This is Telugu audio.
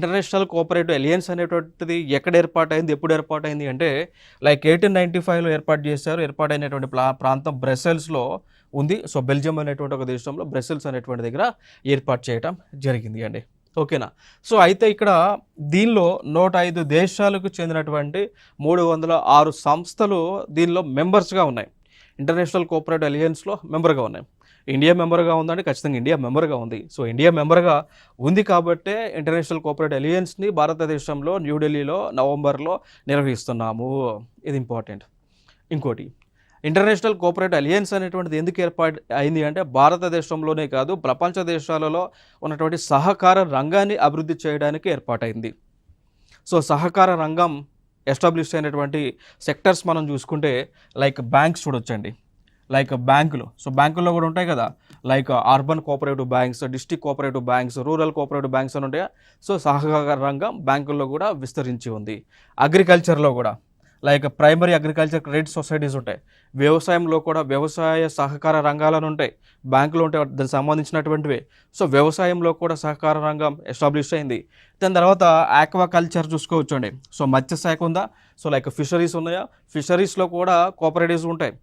ఇంటర్నేషనల్ కోఆపరేటివ్ అలయన్స్ అనేటువంటిది ఎక్కడ ఏర్పాటైంది, ఎప్పుడు ఏర్పాటైంది అంటే లైక్ 1895లో ఏర్పాటు చేశారు. ఏర్పాటైనటువంటి ప్రాంతం బ్రసెల్స్‌లో ఉంది. సో, బెల్జియం అనేటువంటి ఒక దేశంలో బ్రసెల్స్ అనేటువంటి దగ్గర ఏర్పాటు చేయటం జరిగింది అండి. ఓకేనా. సో, అయితే ఇక్కడ దీనిలో 105 దేశాలకు చెందినటువంటి 306 సంస్థలు దీనిలో మెంబర్స్‌గా ఉన్నాయి. ఇంటర్నేషనల్ కోఆపరేటివ్ అలయన్స్‌లో మెంబర్‌గా ఉన్నాయి. ఇండియా మెంబర్‌గా ఉందంటే ఖచ్చితంగా ఇండియా మెంబర్‌గా ఉంది. సో, ఇండియా మెంబర్‌గా ఉంది కాబట్టే ఇంటర్నేషనల్ కోఆపరేటివ్ అలయన్స్‌ని భారతదేశంలో న్యూఢిల్లీలో నవంబర్‌లో నిర్వహిస్తున్నాము. ఇది ఇంపార్టెంట్. ఇంకోటి ఇంటర్నేషనల్ కోఆపరేటివ్ అలయన్స్ అనేటువంటిది ఎందుకు ఏర్పాటు అయింది అంటే భారతదేశంలోనే కాదు ప్రపంచ దేశాలలో ఉన్నటువంటి సహకార రంగాన్ని అభివృద్ధి చేయడానికి ఏర్పాటైంది. సో, సహకార రంగం ఎస్టాబ్లిష్ అయినటువంటి సెక్టర్స్ మనం చూసుకుంటే లైక్ బ్యాంక్స్ చూడొచ్చండి. లైక్ బ్యాంకులు. సో, బ్యాంకుల్లో కూడా ఉంటాయి కదా. Like urban cooperative banks, district cooperative banks, rural cooperative banks అని ఉంటాయి. సో, సహకార రంగం బ్యాంకుల్లో కూడా విస్తరించి ఉంది. అగ్రికల్చర్లో కూడా like primary agriculture credit societies ఉంటాయి. వ్యవసాయంలో కూడా వ్యవసాయ సహకార రంగాలను ఉంటాయి. బ్యాంకులు ఉంటాయి దానికి సంబంధించినటువంటివి. సో, వ్యవసాయంలో కూడా సహకార రంగం ఎస్టాబ్లిష్ అయింది. దాని తర్వాత ఆక్వాకల్చర్ చూసుకోవచ్చండి. సో, మత్స్య శాఖ ఉందా. సో, లైక్ ఫిషరీస్ ఉన్నాయా, ఫిషరీస్లో కూడా కోఆపరేటివ్స్ ఉంటాయి.